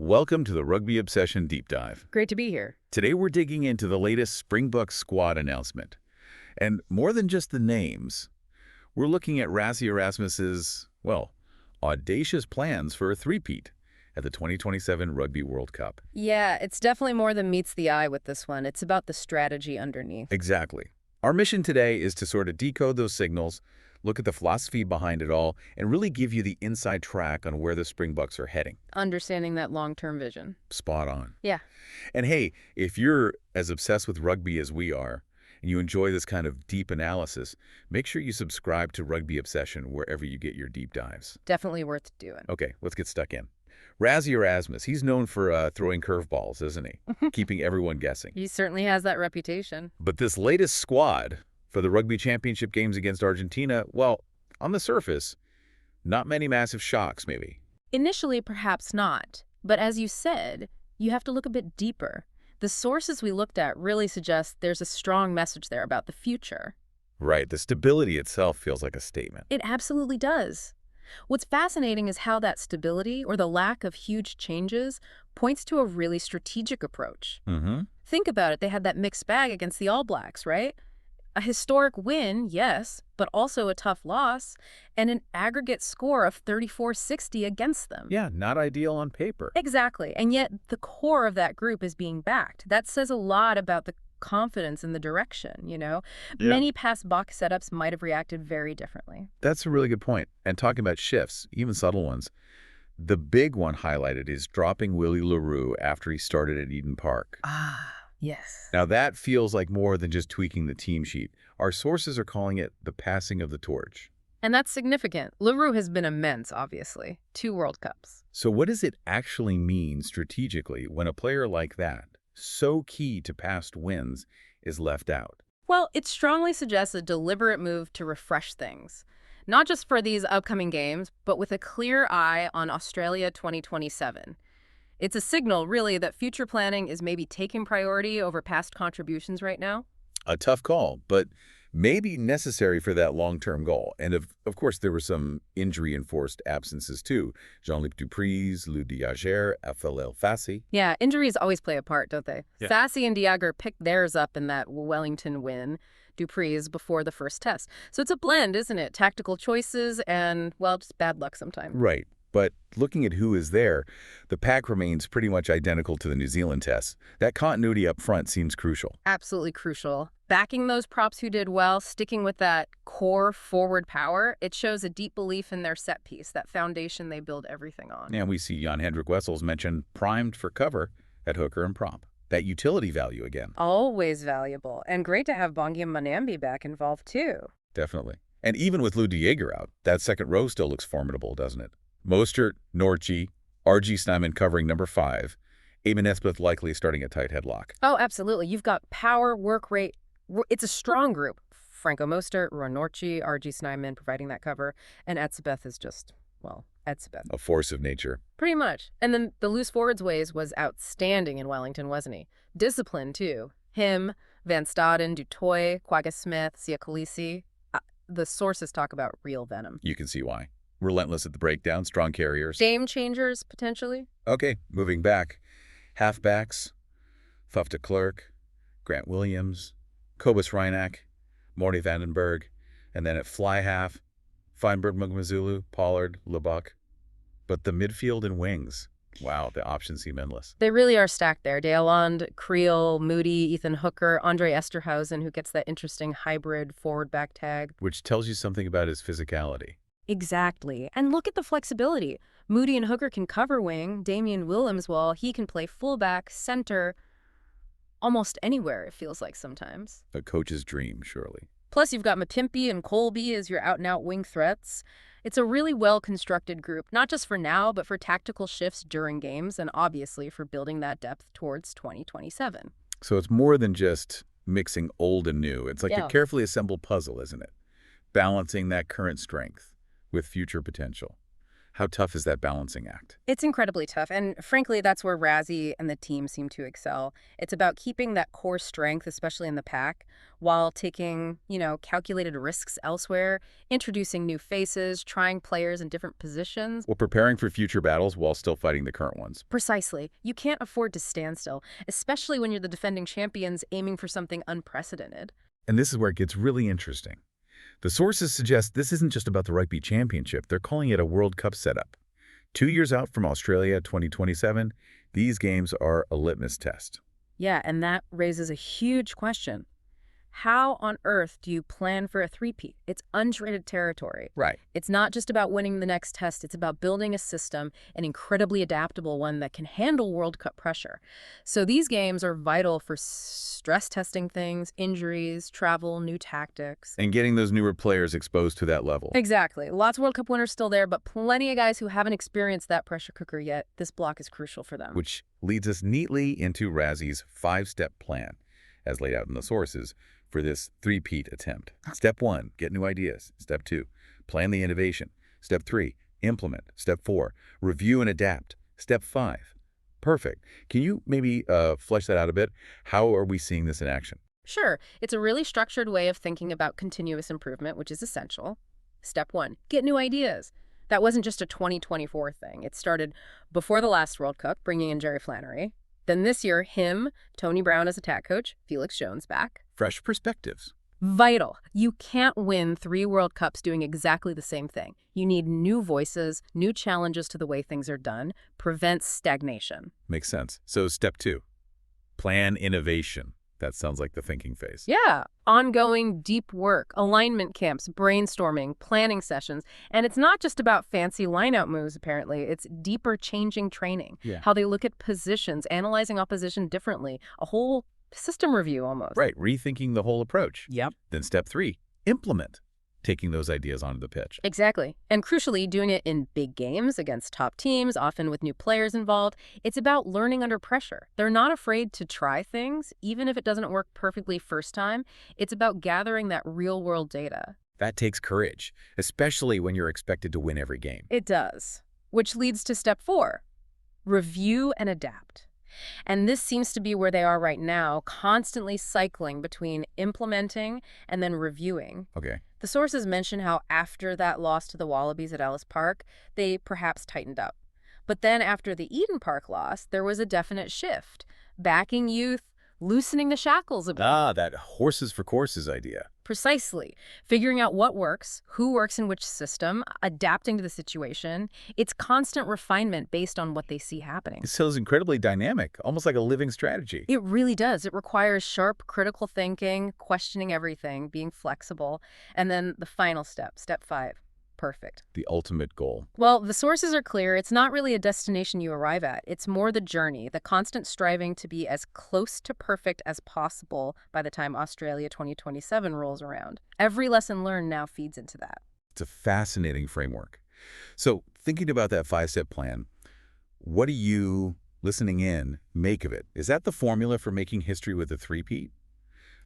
Welcome to the Rugby Obsession Deep Dive. Great to be here. Today we're digging into the latest Springboks squad announcement. And more than just the names, we're looking at Rassie Erasmus's, well, audacious plans for a three-peat at the 2027 Rugby World Cup. Yeah, it's definitely more than meets the eye with this one. It's about the strategy underneath. Exactly. Our mission today is to sort of decode those signals, look at the philosophy behind it all, and really give you the inside track on where the Springboks are heading. Understanding that long-term vision. Spot on. Yeah. And hey, if you're as obsessed with rugby as we are, and you enjoy this kind of deep analysis, make sure you subscribe to Rugby Obsession wherever you get your deep dives. Definitely worth doing. Okay, let's get stuck in. Rassie Erasmus, he's known for throwing curveballs, isn't he? Keeping everyone guessing. He certainly has that reputation. But this latest squad for the Rugby Championship games against Argentina, well, on the surface, not many massive shocks, maybe. Initially, perhaps not. But as you said, you have to look a bit deeper. The sources we looked at really suggest there's a strong message there about the future. Right, the stability itself feels like a statement. It absolutely does. What's fascinating is how that stability, or the lack of huge changes, points to a really strategic approach. Think about it. They had that mixed bag against the All Blacks, right? A historic win, yes, but also a tough loss, and an aggregate score of 34-60 against them. Yeah, not ideal on paper. Exactly, and yet the core of that group is being backed. That says a lot about the confidence in the direction, you know? Yeah. Many past box setups might have reacted very differently. That's a really good point. And talking about shifts, even subtle ones, the big one highlighted is dropping Willie le Roux after he started at Eden Park. Yes. Now that feels like more than just tweaking the team sheet. Our sources are calling it the passing of the torch. And that's significant. Le Roux has been immense, obviously. 2 World Cups. So what does it actually mean strategically when a player like that, so key to past wins, is left out? Well, it strongly suggests a deliberate move to refresh things. Not just for these upcoming games, but with a clear eye on Australia 2027. It's a signal, really, that future planning is maybe taking priority over past contributions right now. A tough call, but maybe necessary for that long-term goal. And of course, there were some injury-enforced absences too. Jean-Luc Dupreez, Lou Diager, FLL Fassi. Yeah, injuries always play a part, don't they? Yeah. Fassi and Diager picked theirs up in that Wellington win, Dupreez before the first test. So it's a blend, isn't it? Tactical choices and, well, just bad luck sometimes. Right. But looking at who is there, the pack remains pretty much identical to the New Zealand test. That continuity up front seems crucial. Absolutely crucial. Backing those props who did well, sticking with that core forward power, it shows a deep belief in their set piece, that foundation they build everything on. And we see Jan-Hendrik Wessels mentioned primed for cover at hooker and prop. That utility value again. Always valuable. And great to have Bongi and Manambi back involved, too. Definitely. And even with Lou Diager out, that second row still looks formidable, doesn't it? Mostert, Nortje, R.G. Snyman covering number 5, Eamon Nesbitt likely starting a tight headlock. Oh, absolutely. You've got power, work rate. It's a strong group. Franco Mostert, Ron Nortje, R.G. Snyman providing that cover. And Etzebeth is just, well, Etzebeth. A force of nature. Pretty much. And then the loose forwards ways was outstanding in Wellington, wasn't he? Discipline, too. Him, Van Staden, Dutoy, Quagga Smith, Sia Khaleesi. The sources talk about real venom. You can see why. Relentless at the breakdown, strong carriers. Game changers, potentially? Okay, moving back. Halfbacks, Faf de Klerk, Grant Williams, Cobus Reinach, Morty Vandenberg, and then at fly half, Feinberg Mugmazulu, Pollard, Lebuck. But the midfield and wings, wow, the options seem endless. They really are stacked there. Dealond, Creel, Moody, Ethan Hooker, Andre Esterhausen, who gets that interesting hybrid forward-back tag. Which tells you something about his physicality. Exactly. And look at the flexibility. Moody and Hooker can cover wing. Damian Willems, well, he can play fullback, center, almost anywhere, it feels like sometimes. A coach's dream, surely. Plus, you've got Mapimpi and Colby as your out-and-out wing threats. It's a really well-constructed group, not just for now, but for tactical shifts during games and obviously for building that depth towards 2027. So it's more than just mixing old and new. It's like a carefully assembled puzzle, isn't it? Balancing that current strength with future potential. How tough is that balancing act? It's incredibly tough, and frankly, that's where Rassie and the team seem to excel. It's about keeping that core strength, especially in the pack, while taking, calculated risks elsewhere, introducing new faces, trying players in different positions. Well, preparing for future battles while still fighting the current ones. Precisely. You can't afford to stand still, especially when you're the defending champions aiming for something unprecedented. And this is where it gets really interesting. The sources suggest this isn't just about the Rugby Championship. They're calling it a World Cup setup. 2 years out from Australia 2027, these games are a litmus test. Yeah, and that raises a huge question. How on earth do you plan for a three-peat? It's uncharted territory. Right. It's not just about winning the next test. It's about building a system, an incredibly adaptable one that can handle World Cup pressure. So these games are vital for stress testing things, injuries, travel, new tactics. And getting those newer players exposed to that level. Exactly. Lots of World Cup winners still there, but plenty of guys who haven't experienced that pressure cooker yet. This block is crucial for them. Which leads us neatly into Rassie's 5-step plan, as laid out in the sources, for this three-peat attempt. Step 1, get new ideas. Step 2, plan the innovation. Step 3, implement. Step 4, review and adapt. Step 5, perfect. Can you maybe flesh that out a bit? How are we seeing this in action? Sure. It's a really structured way of thinking about continuous improvement, which is essential. Step 1, get new ideas. That wasn't just a 2024 thing. It started before the last World Cup, bringing in Jerry Flannery. Then this year, Tony Brown as attack coach, Felix Jones back. Fresh perspectives. Vital. You can't win 3 World Cups doing exactly the same thing. You need new voices, new challenges to the way things are done, prevents stagnation. Makes sense. So step 2, plan innovation. That sounds like the thinking phase. Yeah. Ongoing deep work, alignment camps, brainstorming, planning sessions. And it's not just about fancy line-out moves, apparently. It's deeper changing training. Yeah. How they look at positions, analyzing opposition differently. A whole system review almost. Right, rethinking the whole approach. Yep. Then step 3, implement, taking those ideas onto the pitch. Exactly. And crucially, doing it in big games against top teams, often with new players involved. It's about learning under pressure. They're not afraid to try things, even if it doesn't work perfectly first time. It's about gathering that real-world data. That takes courage, especially when you're expected to win every game. It does. Which leads to step 4, review and adapt. And this seems to be where they are right now, constantly cycling between implementing and then reviewing. Okay. The sources mention how after that loss to the Wallabies at Ellis Park, they perhaps tightened up. But then after the Eden Park loss, there was a definite shift. Backing youth, loosening the shackles a bit. Ah, that horses for courses idea. Precisely. Figuring out what works, who works in which system, adapting to the situation. It's constant refinement based on what they see happening. It feels incredibly dynamic, almost like a living strategy. It really does. It requires sharp, critical thinking, questioning everything, being flexible. And then the final step, step 5. Perfect. The ultimate goal. Well, the sources are clear. It's not really a destination you arrive at. It's more the journey, the constant striving to be as close to perfect as possible by the time Australia 2027 rolls around. Every lesson learned now feeds into that. It's a fascinating framework. So thinking about that 5-step plan, what do you, listening in, make of it? Is that the formula for making history with a three-peat?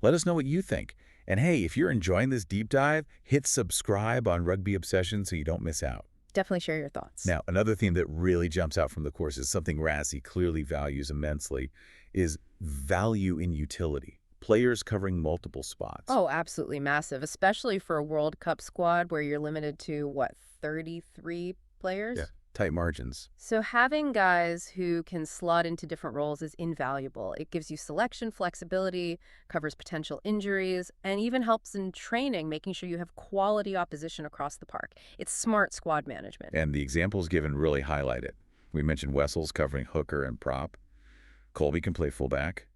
Let us know what you think. And hey, if you're enjoying this deep dive, hit subscribe on Rugby Obsession so you don't miss out. Definitely share your thoughts. Now, another theme that really jumps out from the course is something Rassie clearly values immensely is value in utility. Players covering multiple spots. Oh, absolutely massive, especially for a World Cup squad where you're limited to, 33 players? Yeah. Tight margins. So having guys who can slot into different roles is invaluable. It gives you selection flexibility, covers potential injuries, and even helps in training, making sure you have quality opposition across the park. It's smart squad management. And the examples given really highlight it. We mentioned Wessels covering hooker and prop. Colby can play fullback.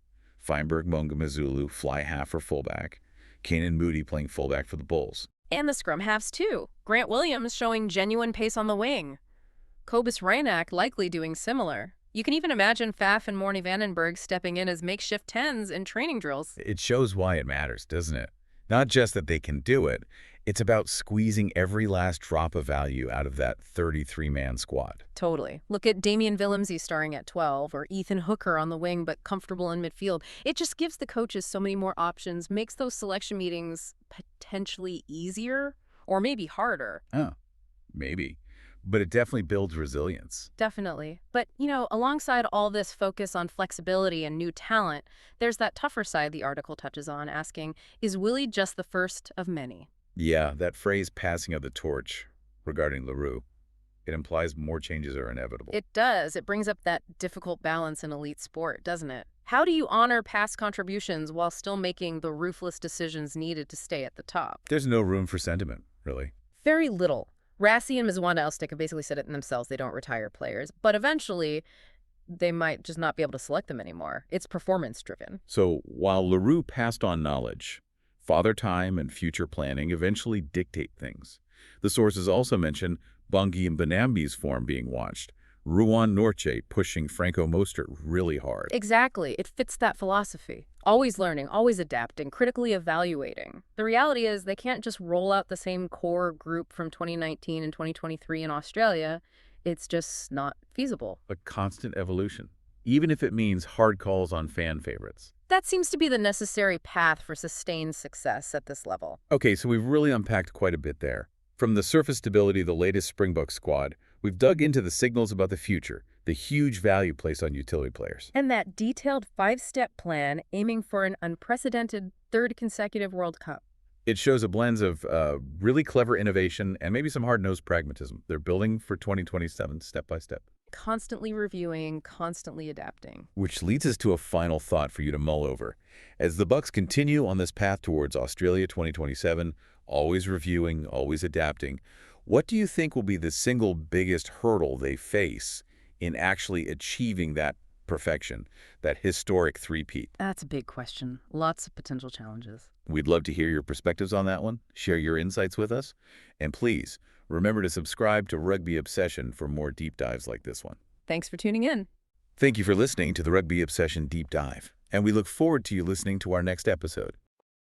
Feinberg, Monga, Mazulu fly half or fullback. Kane and Moody playing fullback for the Bulls. And the scrum halves too. Grant Williams showing genuine pace on the wing. Cobus Reinach likely doing similar. You can even imagine Faf and Morny Vandenberg stepping in as makeshift 10s in training drills. It shows why it matters, doesn't it? Not just that they can do it, it's about squeezing every last drop of value out of that 33-man squad. Totally. Look at Damian Willemse starring at 12, or Ethan Hooker on the wing but comfortable in midfield. It just gives the coaches so many more options, makes those selection meetings potentially easier, or maybe harder. Oh, maybe. But it definitely builds resilience. Definitely. But, alongside all this focus on flexibility and new talent, there's that tougher side the article touches on, asking, is Willie just the first of many? Yeah, that phrase passing of the torch regarding le Roux, it implies more changes are inevitable. It does. It brings up that difficult balance in elite sport, doesn't it? How do you honor past contributions while still making the ruthless decisions needed to stay at the top? There's no room for sentiment, really. Very little. Rassie and Ms. Wanda have basically said it themselves. They don't retire players. But eventually, they might just not be able to select them anymore. It's performance-driven. So while le Roux passed on knowledge, father time and future planning eventually dictate things. The sources also mention Bongi and Bonambi's form being watched, Ruan Norche pushing Franco Mostert really hard. Exactly. It fits that philosophy. Always learning, always adapting, critically evaluating. The reality is they can't just roll out the same core group from 2019 and 2023 in Australia. It's just not feasible. A constant evolution, even if it means hard calls on fan favorites. That seems to be the necessary path for sustained success at this level. Okay, so we've really unpacked quite a bit there. From the surface stability of the latest Springbok squad, we've dug into the signals about the future, the huge value placed on utility players. And that detailed 5-step plan aiming for an unprecedented third consecutive World Cup. It shows a blend of really clever innovation and maybe some hard-nosed pragmatism. They're building for 2027 step by step. Constantly reviewing, constantly adapting. Which leads us to a final thought for you to mull over. As the Bucks continue on this path towards Australia 2027, always reviewing, always adapting, what do you think will be the single biggest hurdle they face in actually achieving that perfection, that historic three-peat? That's a big question. Lots of potential challenges. We'd love to hear your perspectives on that one. Share your insights with us. And please, remember to subscribe to Rugby Obsession for more deep dives like this one. Thanks for tuning in. Thank you for listening to the Rugby Obsession Deep Dive, and we look forward to you listening to our next episode.